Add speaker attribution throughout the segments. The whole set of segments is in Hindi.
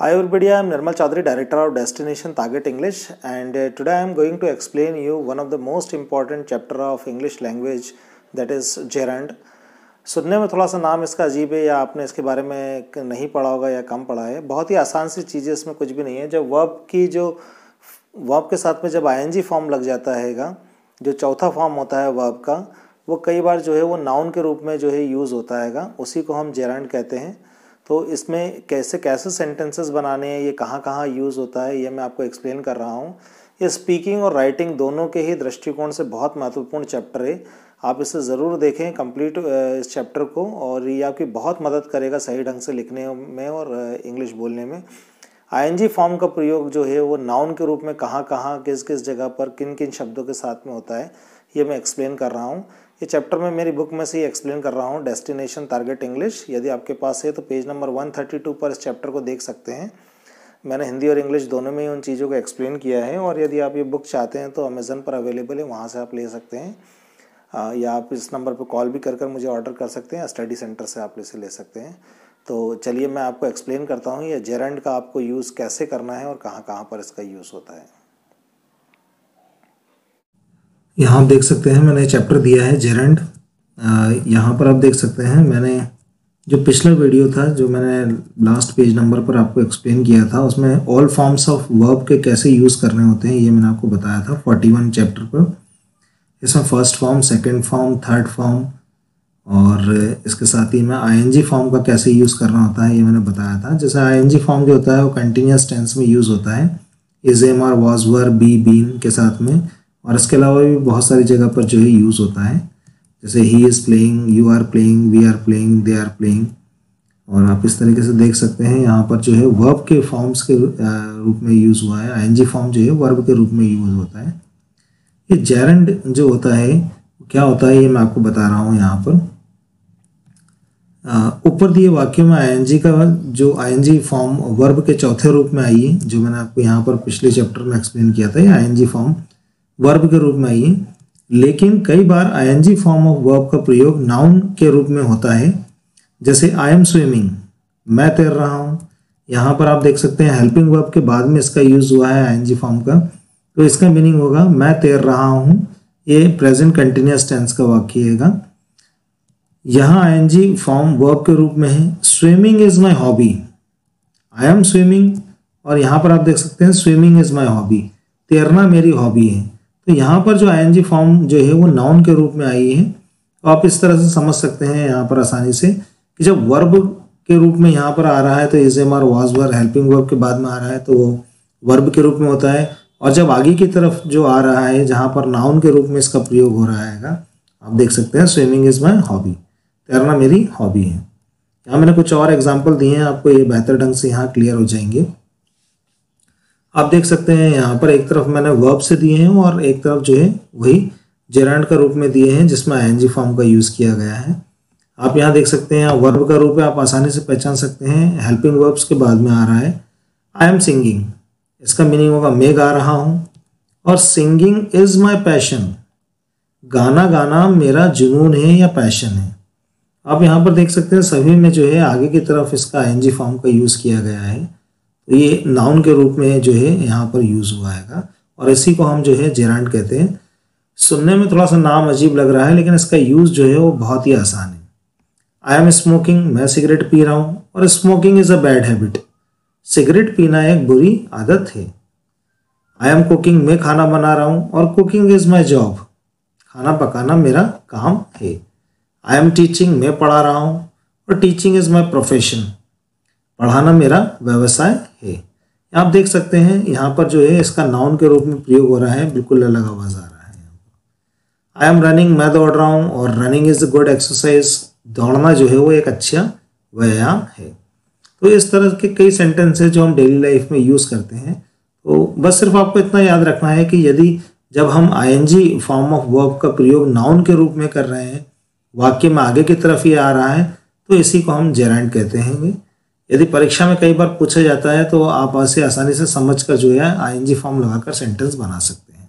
Speaker 1: Hi everybody, I am Nirmal Chaudhary, Director of Destination Target English, and today I am going to explain you one of the most important chapter of English language, that is gerund. सुनने में थोड़ा सा नाम इसका अजीब है या आपने इसके बारे में नहीं पढ़ा होगा या कम पढ़ा है। बहुत ही आसान सी चीज़ है, इसमें कुछ भी नहीं है। जब वर्ब के साथ में जब ing फॉर्म लग जाता हैगा, जो चौथा फॉर्म होता है वर्ब का, वो कई बार जो है वो नाउन के रूप में जो है यूज़ होता हैगा, उसी को हम जेरंड कहते हैं। तो इसमें कैसे कैसे सेंटेंसेस बनाने हैं, ये कहाँ कहाँ यूज़ होता है, ये मैं आपको एक्सप्लेन कर रहा हूँ। ये स्पीकिंग और राइटिंग दोनों के ही दृष्टिकोण से बहुत महत्वपूर्ण चैप्टर है। आप इसे ज़रूर देखें कंप्लीट इस चैप्टर को, और ये आपकी बहुत मदद करेगा सही ढंग से लिखने में और इंग्लिश बोलने में। ing फॉर्म का प्रयोग जो है वो नाउन के रूप में कहाँ कहाँ किस किस जगह पर किन किन शब्दों के साथ में होता है, ये मैं एक्सप्लेन कर रहा हूँ। ये चैप्टर में मेरी बुक में से ही एक्सप्लेन कर रहा हूँ, डेस्टिनेशन टारगेट इंग्लिश। यदि आपके पास है तो पेज नंबर 132 पर इस चैप्टर को देख सकते हैं। मैंने हिंदी और इंग्लिश दोनों में ही उन चीज़ों को एक्सप्लेन किया है, और यदि आप ये बुक चाहते हैं तो अमेज़न पर अवेलेबल है, वहाँ से आप ले सकते हैं, या आप इस नंबर पर कॉल भी कर मुझे ऑर्डर कर सकते हैं, स्टडी सेंटर से आप इसे ले सकते हैं। तो चलिए मैं आपको एक्सप्लेन करता हूँ ये जेरंड का आपको यूज़ कैसे करना है और कहाँ कहाँ पर इसका यूज़ होता है।
Speaker 2: यहाँ आप देख सकते हैं मैंने चैप्टर दिया है जेरंड। यहाँ पर आप देख सकते हैं मैंने जो पिछला वीडियो था, जो मैंने लास्ट पेज नंबर पर आपको एक्सप्लेन किया था, उसमें ऑल फॉर्म्स ऑफ वर्ब के कैसे यूज़ करने होते हैं ये मैंने आपको बताया था 41 चैप्टर पर। इसमें first form, second form, third form और इसके साथ ही में ing फॉर्म का कैसे यूज़ करना होता है ये मैंने बताया था। जैसे ing फॉर्म जो होता है वो कंटिन्यूस टेंस में यूज़ होता है, is, am, are, was, were, be, been के साथ में, और इसके अलावा भी बहुत सारी जगह पर जो है यूज़ होता है। जैसे he is playing, you are playing, we are playing, they are playing. और आप इस तरीके से देख सकते हैं यहाँ पर जो है वर्ब के फॉर्म्स के रूप में यूज़ हुआ है। ing फॉर्म जो है वर्ब के रूप में यूज़ होता है। ये जेरंड जो होता है क्या होता है ये मैं आपको बता रहा हूँ। यहाँ पर ऊपर दिए वाक्य में ing का जो ing फॉर्म वर्ब के चौथे रूप में आई है, जो मैंने आपको यहाँ पर पिछले चैप्टर में एक्सप्लेन किया था, ये ing फॉर्म वर्ब के रूप में आई है। लेकिन कई बार ing फॉर्म ऑफ वर्ब का प्रयोग नाउन के रूप में होता है। जैसे आई एम स्विमिंग, मैं तैर रहा हूँ। यहाँ पर आप देख सकते हैं हेल्पिंग वर्ब के बाद में इसका यूज़ हुआ है ing फॉर्म का, तो इसका मीनिंग होगा मैं तैर रहा हूँ। ये प्रेजेंट कंटिन्यूस टेंस का वाक्य है। यहाँ ing फॉर्म वर्ब के रूप में है। Swimming is my hobby, I am swimming, और यहाँ पर आप देख सकते हैं स्विमिंग इज माई हॉबी, तैरना मेरी हॉबी है। तो यहाँ पर जो ing फॉर्म जो है वो नाउन के रूप में आई है। तो आप इस तरह से समझ सकते हैं यहाँ पर आसानी से कि जब वर्ब के रूप में यहाँ पर आ रहा है तो is, am, are, was, were helping verb के बाद में आ रहा है तो वो वर्ब के रूप में होता है। और जब आगे की तरफ जो आ रहा है जहाँ पर नाउन के रूप में इसका प्रयोग हो रहा है, आप देख सकते हैं स्विमिंग इज माई हॉबी, तैरना मेरी हॉबी है। यहाँ मैंने कुछ और एग्जाम्पल दिए हैं, आपको ये बेहतर ढंग से यहाँ क्लियर हो जाएंगे। आप देख सकते हैं यहाँ पर एक तरफ मैंने वर्ब से दिए हैं और एक तरफ जो है वही जेरंड का रूप में दिए हैं, जिसमें ing फॉर्म का यूज़ किया गया है। आप यहाँ देख सकते हैं वर्ब का रूप है, आप आसानी से पहचान सकते हैं। हेल्पिंग वर्ब्स के बाद में आ रहा है आई एम सिंगिंग, इसका मीनिंग होगा मैं गा रहा हूँ। और सिंगिंग इज माई पैशन, गाना गाना मेरा जुनून है या पैशन है। आप यहाँ पर देख सकते हैं सभी में जो है आगे की तरफ इसका ing फॉर्म का यूज़ किया गया है। तो ये नाउन के रूप में जो है यहाँ पर यूज़ हुआ है, और इसी को हम जो है जेरंड कहते हैं। सुनने में थोड़ा सा नाम अजीब लग रहा है, लेकिन इसका यूज़ जो है वो बहुत ही आसान है। आई एम स्मोकिंग, मैं सिगरेट पी रहा हूँ, और smoking is a bad habit, cigarette पीना एक बुरी आदत है। आई एम कुकिंग, मैं खाना बना रहा हूँ, और कुकिंग इज़ माई जॉब, खाना पकाना मेरा काम है। आई एम टीचिंग, मैं पढ़ा रहा हूँ, और टीचिंग इज़ माई प्रोफेशन, पढ़ाना मेरा व्यवसाय है। आप देख सकते हैं यहाँ पर जो है इसका नाउन के रूप में प्रयोग हो रहा है, बिल्कुल अलग आवाज़ आ रहा है। आई एम रनिंग, मैं दौड़ रहा हूँ, और running is a good exercise, दौड़ना जो है वो एक अच्छा व्यायाम है। तो इस तरह के कई सेंटेंस है जो हम डेली लाइफ में यूज़ करते हैं। तो बस सिर्फ आपको इतना याद रखना है कि यदि जब हम ing फॉर्म ऑफ वर्ब का प्रयोग नाउन के रूप में कर रहे हैं, वाक्य में आगे की तरफ ही आ रहा है, तो इसी को हम जेरंड कहते हैं। यदि परीक्षा में कई बार पूछा जाता है तो आप ऐसे आसानी से समझ कर जो है ing फॉर्म लगाकर सेंटेंस बना सकते हैं।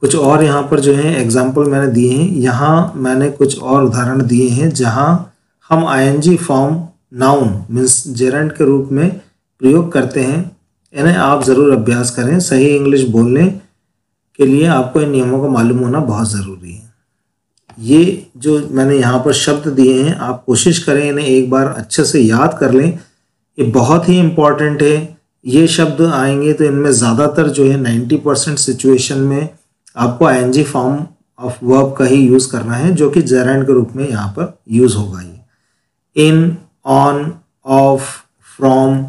Speaker 2: कुछ और यहाँ पर जो है एग्जाम्पल मैंने दिए हैं। यहाँ मैंने कुछ और उदाहरण दिए हैं जहाँ हम ing form noun means gerund के रूप में प्रयोग करते हैं, इन्हें आप ज़रूर अभ्यास करें। सही इंग्लिश बोलने के लिए आपको इन नियमों का मालूम होना बहुत ज़रूरी है। ये जो मैंने यहाँ पर शब्द दिए हैं, आप कोशिश करें इन्हें एक बार अच्छे से याद कर लें, ये बहुत ही इम्पॉर्टेंट है। ये शब्द आएंगे तो इनमें ज़्यादातर जो है 90% सिचुएशन में आपको आईएनजी फॉर्म ऑफ वर्ब का ही यूज़ करना है, जो कि जेरंड के रूप में यहाँ पर यूज़ होगा। ये in, on, of, from,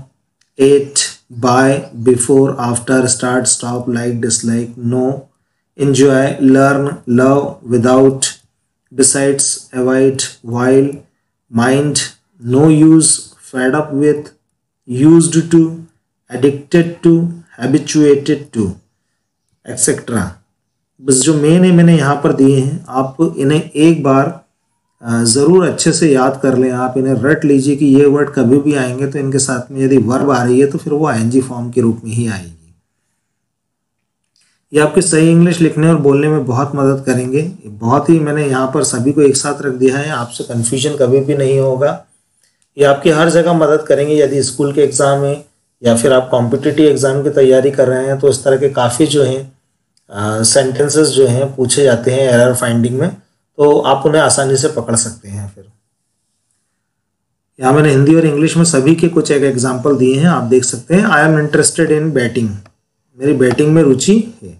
Speaker 2: at, by, before, after, start, stop, like, dislike, know, enjoy, learn, love, without, besides, avoid, while, mind, no use, fed up with, used to, addicted to, habituated to, etc. बस जो मेन है मैंने यहाँ पर दिए हैं, आप इन्हें एक बार ज़रूर अच्छे से याद कर लें। आप इन्हें रट लीजिए कि ये वर्ड कभी भी आएंगे तो इनके साथ में यदि वर्ब आ रही है तो फिर वो आईएनजी फॉर्म के रूप में ही आएगी। ये आपके सही इंग्लिश लिखने और बोलने में बहुत मदद करेंगे। बहुत ही मैंने यहाँ पर सभी को एक साथ रख दिया है, आपसे कन्फ्यूजन कभी भी नहीं होगा। ये आपकी हर जगह मदद करेंगे। यदि स्कूल के एग्ज़ाम है या फिर आप कॉम्पिटिटिव एग्ज़ाम की तैयारी कर रहे हैं तो इस तरह के काफ़ी जो हैं सेंटेंसेस जो हैं पूछे जाते हैं एरर फाइंडिंग में, तो आप उन्हें आसानी से पकड़ सकते हैं। फिर यहाँ मैंने हिंदी और इंग्लिश में सभी के कुछ एक एग्जाम्पल दिए हैं, आप देख सकते हैं। I am interested in batting, मेरी बैटिंग में रुचि है।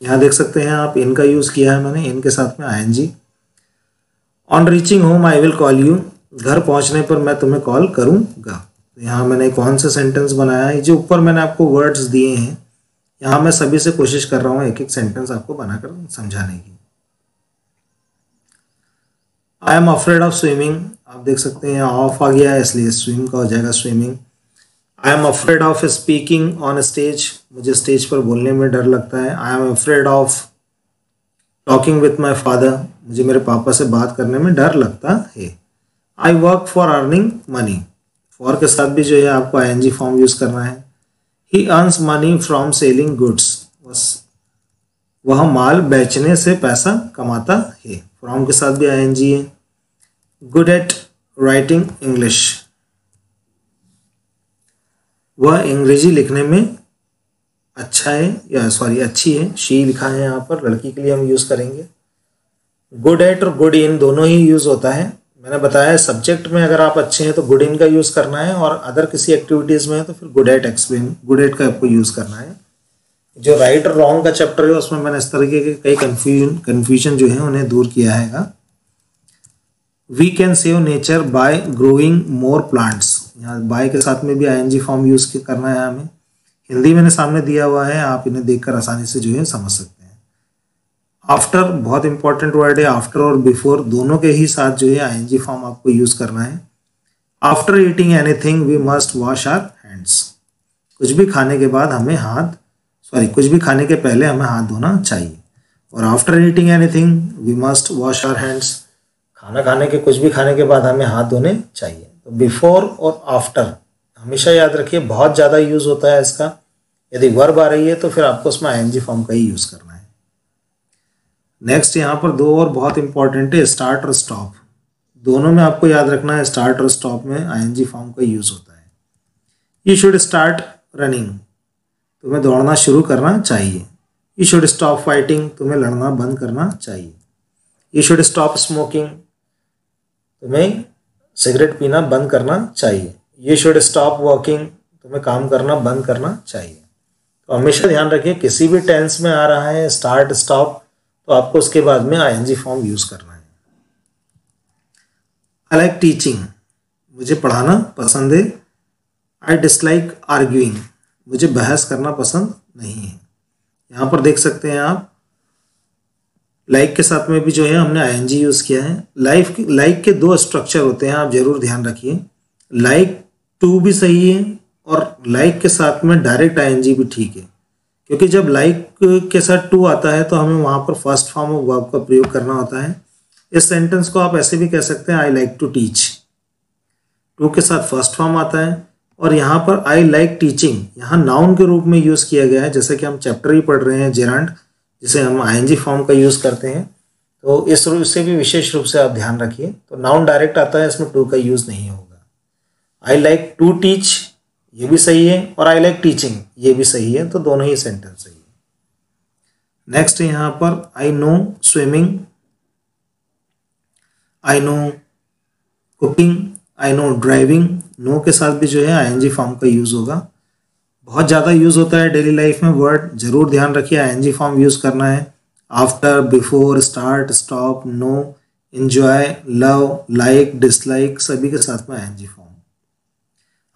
Speaker 2: यहाँ देख सकते हैं आप, इनका यूज़ किया है मैंने, इनके साथ में ING. On reaching home I will call you, घर पहुँचने पर मैं तुम्हें कॉल करूँगा। तो यहाँ मैंने कौन सा सेंटेंस बनाया है, जो ऊपर मैंने आपको वर्ड्स दिए हैं, यहाँ मैं सभी से कोशिश कर रहा हूँ एक एक सेंटेंस आपको बनाकर समझाने की। I am afraid of swimming, आप देख सकते हैं ऑफ आ गया है इसलिए स्विम का हो जाएगा swimming. I am afraid of speaking on stage, मुझे स्टेज पर बोलने में डर लगता है। I am afraid of talking with my father, मुझे मेरे पापा से बात करने में डर लगता है। I work for earning money, for के साथ भी जो है आपको आईएनजी फॉर्म यूज़ करना है। ही earns money from selling goods, बस वह माल बेचने से पैसा कमाता है, फ्रॉम के साथ भी आईएनजी है। गुड एट राइटिंग इंग्लिश, वह अंग्रेजी लिखने में अच्छा है, या सॉरी अच्छी है, शी लिखा है यहाँ पर, लड़की के लिए हम यूज़ करेंगे। गुड एट और गुड इन दोनों ही यूज़ होता है। मैंने बताया सब्जेक्ट में अगर आप अच्छे हैं तो गुड इन का यूज़ करना है, और अदर किसी एक्टिविटीज़ में है तो फिर good at explain, good at का आपको यूज़ करना है। जो राइट और रॉन्ग का चैप्टर है उसमें मैंने इस तरीके के कई कन्फ्यूजन जो है उन्हें दूर किया है। We can save nature by growing more plants, यहाँ बाय के साथ में भी आईएनजी फॉर्म यूज़ करना है हमें। हिंदी मैंने सामने दिया हुआ है, आप इन्हें देखकर आसानी से जो है समझ सकते हैं। आफ्टर बहुत इंपॉर्टेंट वर्ड है, आफ्टर और बिफोर दोनों के ही साथ जो है आईएनजी फॉर्म आपको यूज़ करना है। After eating anything we must wash our hands, कुछ भी खाने के बाद हमें कुछ भी खाने के पहले हमें हाथ धोना चाहिए। और after eating anything we must wash our hands, खाना खाने के कुछ भी खाने के बाद हमें हाथ धोने चाहिए। तो बिफोर और आफ्टर हमेशा याद रखिए, बहुत ज़्यादा यूज़ होता है इसका। यदि वर्ब आ रही है तो फिर आपको उसमें आईएनजी फॉर्म का ही यूज़ करना है। नेक्स्ट यहाँ पर दो और बहुत इंपॉर्टेंट है, स्टार्ट और स्टॉप। दोनों में आपको याद रखना है, स्टार्ट और स्टॉप में आईएनजी फॉर्म का यूज़ होता है। यू शुड स्टार्ट रनिंग, तुम्हें दौड़ना शुरू करना चाहिए। यू शुड स्टॉप फाइटिंग, तुम्हें लड़ना बंद करना चाहिए। यू शुड स्टॉप स्मोकिंग, तुम्हें सिगरेट पीना बंद करना चाहिए। यू शुड स्टॉप वर्किंग, तुम्हें काम करना बंद करना चाहिए। तो हमेशा ध्यान रखिए, किसी भी टेंस में आ रहा है स्टार्ट स्टॉप तो आपको उसके बाद में आईएनजी फॉर्म यूज़ करना है। आई लाइक टीचिंग, मुझे पढ़ाना पसंद है। आई डिसलाइक आर्ग्यूइंग, मुझे बहस करना पसंद नहीं है। यहाँ पर देख सकते हैं आप, लाइक के साथ में भी जो है हमने आईएनजी यूज़ किया है। लाइक के दो स्ट्रक्चर होते हैं, आप जरूर ध्यान रखिए। लाइक टू भी सही है और लाइक के साथ में डायरेक्ट आईएनजी भी ठीक है, क्योंकि जब लाइक के साथ टू आता है तो हमें वहाँ पर फर्स्ट फॉर्म ऑफ वर्ब का प्रयोग करना होता है। इस सेंटेंस को आप ऐसे भी कह सकते हैं, I like to teach. To के साथ फर्स्ट फॉर्म आता है, और यहाँ पर आई लाइक टीचिंग यहाँ नाउन के रूप में यूज़ किया गया है। जैसे कि हम चैप्टर ही पढ़ रहे हैं जेरांड, जिसे हम आईएनजी फॉर्म का यूज़ करते हैं, तो इस रूप से भी विशेष रूप से आप ध्यान रखिए। तो तो नाउन डायरेक्ट आता है, इसमें टू का यूज़ नहीं होगा। आई लाइक टू टीच ये भी सही है और आई लाइक टीचिंग ये भी सही है, तो दोनों ही सेंटेंस सही है। नेक्स्ट यहाँ पर I know swimming, I know cooking, I know driving. Know के साथ भी जो है आईएनजी फॉर्म का यूज़ होगा। बहुत ज़्यादा यूज़ होता है डेली लाइफ में वर्ड, जरूर ध्यान रखिए आईएनजी फॉर्म यूज़ करना है। After, before, start, stop, know, enjoy, love, like, dislike, सभी के साथ में ING form.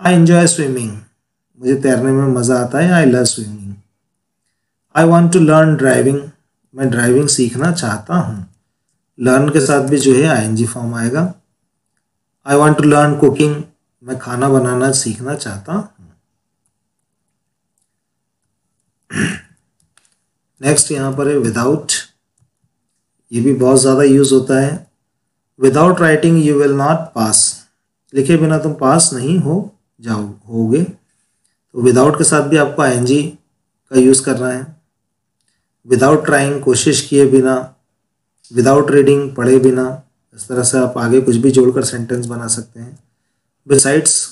Speaker 2: I enjoy swimming, मुझे तैरने में मज़ा आता है, I love swimming. I want to learn driving, मैं ड्राइविंग सीखना चाहता हूँ। लर्न के साथ भी जो है आईएनजी फॉर्म आएगा। I want to learn cooking, मैं खाना बनाना सीखना चाहता हूँ। नेक्स्ट यहाँ पर है विदाउट, ये भी बहुत ज़्यादा यूज़ होता है। Without writing you will not pass, लिखे बिना तुम पास नहीं होगे। तो विदाउट के साथ भी आपको आईएनजी का यूज़ करना है। विदाउट ट्राइंग, कोशिश किए बिना। विदाउट रीडिंग, पढ़े बिना। इस तरह से आप आगे कुछ भी जोड़कर सेंटेंस बना सकते हैं। बिसाइड्स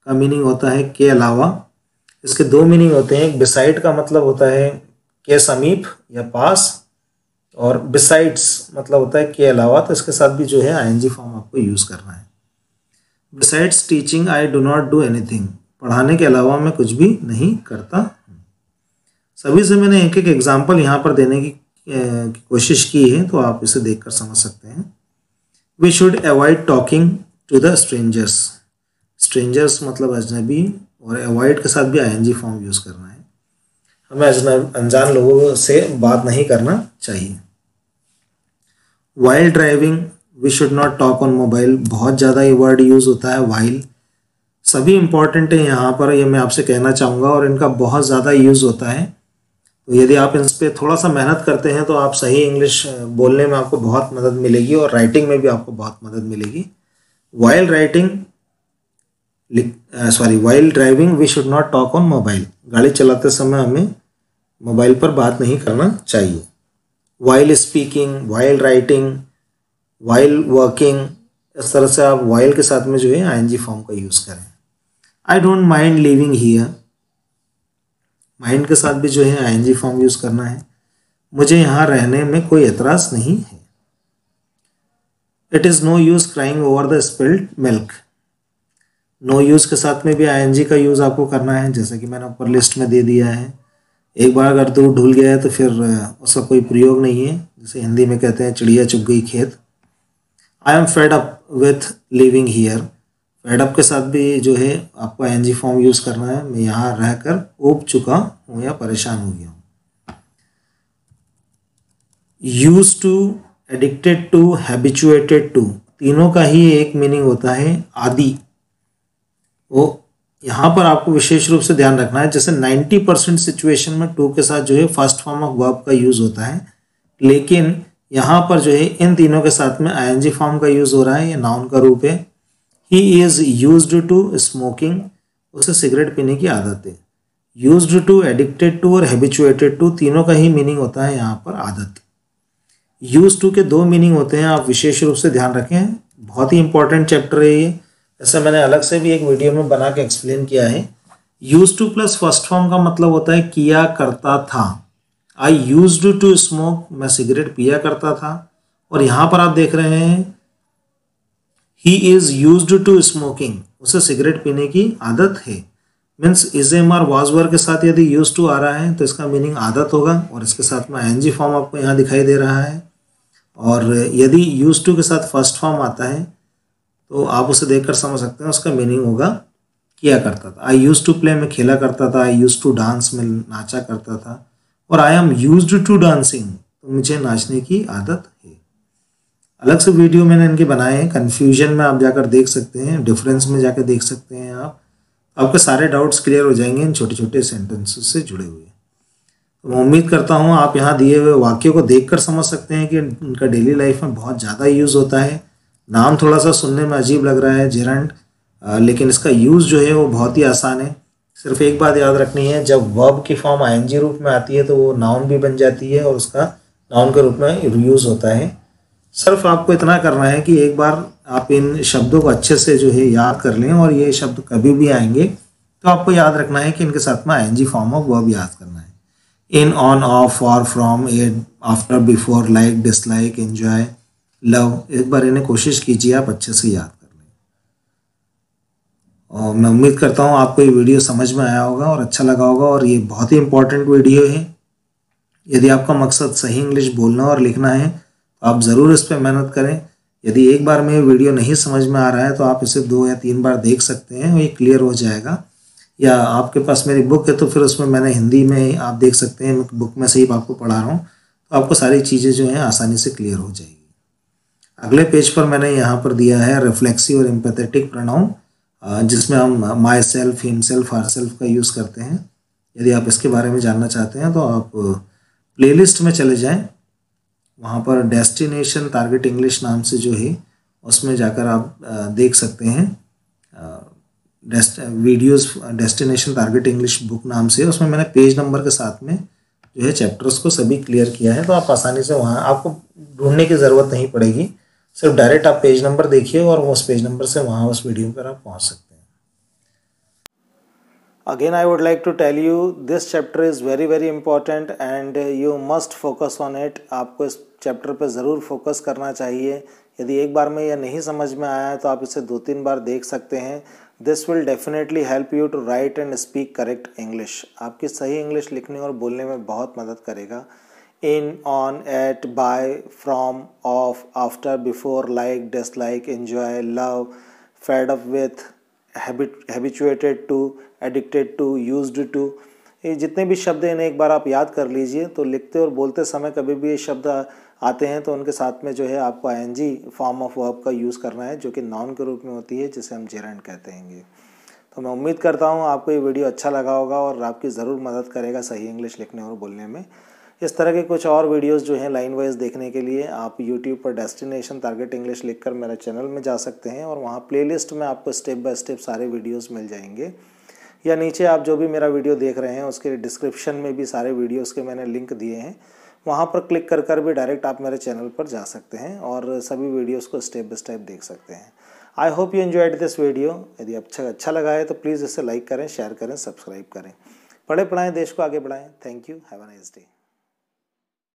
Speaker 2: का मीनिंग होता है के अलावा। इसके दो मीनिंग होते हैं, एक बिसाइड का मतलब होता है के समीप या पास, और बिसाइड्स मतलब होता है के अलावा। तो इसके साथ भी जो है आईएनजी फॉर्म आपको यूज़ करना है। Besides teaching I do not do anything, पढ़ाने के अलावा मैं कुछ भी नहीं करता। सभी से मैंने एक एक एग्जाम्पल यहाँ पर देने की कोशिश की है, तो आप इसे देखकर समझ सकते हैं। We should avoid talking to the strangers, strangers मतलब अजनबी, और अवॉइड के साथ भी आईएनजी फॉर्म यूज़ करना है। हमें अनजान लोगों से बात नहीं करना चाहिए। While driving, we should not talk on mobile, बहुत ज़्यादा ये वर्ड यूज़ होता है वाइल। सभी इंपॉर्टेंट है यहाँ पर, ये मैं आपसे कहना चाहूँगा, और इनका बहुत ज़्यादा यूज़ होता है। तो यदि आप इन पर थोड़ा सा मेहनत करते हैं तो आप सही इंग्लिश बोलने में आपको बहुत मदद मिलेगी, और राइटिंग में भी आपको बहुत मदद मिलेगी। While while driving we should not talk on mobile, गाड़ी चलाते समय हमें मोबाइल पर बात नहीं करना चाहिए। While speaking, while writing, while working, इस तरह से आप वाइल के साथ में जो है आईएनजी फॉर्म का यूज़ करें। I don't mind living here, mind के साथ भी जो है आईएनजी फॉर्म यूज़ करना है। मुझे यहाँ रहने में कोई एतराज़ नहीं है। It is no use crying over the spilled milk, no use के साथ में भी आईएनजी का यूज़ आपको करना है, जैसा कि मैंने ऊपर लिस्ट में दे दिया है। एक बार अगर दूध ढुल गया है तो फिर उसका कोई प्रयोग नहीं है, जैसे हिंदी में कहते हैं चिड़िया चुग गई खेत। I am fed up with living here, fed up के साथ भी जो है आपको आईएनजी फॉर्म यूज़ करना है। मैं यहाँ रहकर ऊब चुका हूँ या परेशान हो गया हूँ। Use to, addicted to, habituated to, तीनों का ही एक मीनिंग होता है आदि। वो यहाँ पर आपको विशेष रूप से ध्यान रखना है, जैसे 90% सिचुएशन में टू के साथ जो है फर्स्ट फॉर्म ऑफ वर्ब का यूज़ होता है, लेकिन यहाँ पर जो है इन तीनों के साथ में आईएनजी फॉर्म का यूज़ हो रहा है। ये नाउन का रूप है। He is used to smoking, उसे सिगरेट पीने की आदत है। यूज्ड टू, एडिक्टेड टू और हैबिचुएटेड टू, तीनों का ही मीनिंग होता है यहाँ पर आदत। यूज टू के दो मीनिंग होते हैं, आप विशेष रूप से ध्यान रखें, बहुत ही इंपॉर्टेंट चैप्टर है ये। ऐसा मैंने अलग से भी एक वीडियो में बना के एक्सप्लेन किया है। Use two plus first form का मतलब होता है किया करता था। आई यूज्ड टू स्मोक, मैं सिगरेट पिया करता था। और यहाँ पर आप देख रहे हैं he is used to smoking, उसे सिगरेट पीने की आदत है। Means is am are was were के साथ यदि यूज टू आ रहा है तो इसका मीनिंग आदत होगा, और इसके साथ में आईएनजी फॉर्म आपको यहाँ दिखाई दे रहा है। और यदि यूज टू के साथ फर्स्ट फॉर्म आता है तो आप उसे देखकर समझ सकते हैं उसका मीनिंग होगा किया करता था। आई यूज टू प्ले, में खेला करता था। आई यूज टू डांस, में नाचा करता था। और I am used to dancing, तो मुझे नाचने की आदत है। अलग से वीडियो मैंने इनके बनाए हैं, कन्फ्यूजन में आप जाकर देख सकते हैं, डिफरेंस में जाकर देख सकते हैं आप, आपके सारे डाउट्स क्लियर हो जाएंगे इन छोटे छोटे सेंटेंसेस से जुड़े हुए। तो मैं उम्मीद करता हूँ आप यहाँ दिए हुए वाक्यों को देखकर समझ सकते हैं कि इनका डेली लाइफ में बहुत ज़्यादा यूज़ होता है। नाम थोड़ा सा सुनने में अजीब लग रहा है जेरंड, लेकिन इसका यूज़ जो है वो बहुत ही आसान है। सिर्फ एक बात याद रखनी है, जब वर्ब की फॉर्म आईएनजी रूप में आती है तो वो नाउन भी बन जाती है और उसका नाउन के रूप में यूज़ होता है। सिर्फ आपको इतना करना है कि एक बार आप इन शब्दों को अच्छे से जो है याद कर लें, और ये शब्द कभी भी आएंगे तो आपको याद रखना है कि इनके साथ में आईएनजी फॉर्म ऑफ वर्ब याद करना है। In, on, of, for, from, at, after, before, like, dislike, enjoy, love. एक बार इन्हें कोशिश कीजिए आप अच्छे से याद कर लें। और मैं उम्मीद करता हूँ आपको ये वीडियो समझ में आया होगा और अच्छा लगा होगा, और ये बहुत ही इंपॉर्टेंट वीडियो है। यदि आपका मकसद सही इंग्लिश बोलना और लिखना है तो आप ज़रूर इस पर मेहनत करें। यदि एक बार में वीडियो नहीं समझ में आ रहा है तो आप इसे 2 या 3 बार देख सकते हैं, ये क्लियर हो जाएगा। या आपके पास मेरी बुक है तो फिर उसमें मैंने हिंदी में आप देख सकते हैं, बुक में से ही आपको पढ़ा रहा हूँ, तो आपको सारी चीज़ें जो हैं आसानी से क्लियर हो जाएगी। अगले पेज पर मैंने यहाँ पर दिया है रिफ्लेक्सिव और एम्पैथेटिक प्रोनाउन, जिसमें हम my self, himself, her self का यूज़ करते हैं। यदि आप इसके बारे में जानना चाहते हैं तो आप प्लेलिस्ट में चले जाएं, वहाँ पर डेस्टिनेशन टारगेट इंग्लिश नाम से जो है उसमें जाकर आप देख सकते हैं। Videos destination target English book नाम से, उसमें मैंने पेज नंबर के साथ में जो है चैप्टर्स को सभी क्लियर किया है, तो आप आसानी से वहाँ आपको ढूंढने की ज़रूरत नहीं पड़ेगी। सिर्फ डायरेक्ट आप पेज नंबर देखिए और उस पेज नंबर से वहाँ उस वीडियो पर आप पहुँच सकते हैं।
Speaker 1: Again, I would like to tell you this chapter is very important and you must focus on it. आपको इस चैप्टर पर ज़रूर फोकस करना चाहिए। यदि एक बार में यह नहीं समझ में आया है तो आप इसे 2-3 बार देख सकते हैं। This will definitely help you to write and speak correct English. आपकी सही इंग्लिश लिखने और बोलने में बहुत मदद करेगा। In, on, at, by, from, of, after, before, like, dislike, enjoy, love, fed up with, habituated to, addicted to, used to, ये जितने भी शब्द हैं इन्हें एक बार आप याद कर लीजिए। तो लिखते और बोलते समय कभी भी ये शब्द आते हैं तो उनके साथ में जो है आपको आईएनजी फॉर्म ऑफ वर्ब का यूज़ करना है, जो कि नाउन के रूप में होती है, जिसे हम जेरेंड कहते हैं। तो मैं उम्मीद करता हूँ आपको ये वीडियो अच्छा लगा होगा और आपकी ज़रूर मदद करेगा सही इंग्लिश लिखने और बोलने में। इस तरह के कुछ और वीडियोस जो हैं लाइन वाइज देखने के लिए आप यूट्यूब पर डेस्टिनेशन टारगेट इंग्लिश लिखकर मेरे चैनल में जा सकते हैं, और वहाँ प्लेलिस्ट में आपको स्टेप बाय स्टेप सारे वीडियोस मिल जाएंगे। या नीचे आप जो भी मेरा वीडियो देख रहे हैं उसके डिस्क्रिप्शन में भी सारे वीडियोस के मैंने लिंक दिए हैं, वहाँ पर क्लिक कर भी डायरेक्ट आप मेरे चैनल पर जा सकते हैं और सभी वीडियोस को स्टेप बाय स्टेप देख सकते हैं। I hope you enjoyed this video. यदि अच्छा लगा है तो प्लीज़ इसे लाइक करें, शेयर करें, सब्सक्राइब करें। पढ़े पढ़ाएं, देश को आगे बढ़ाएं। Thank you, have a nice day.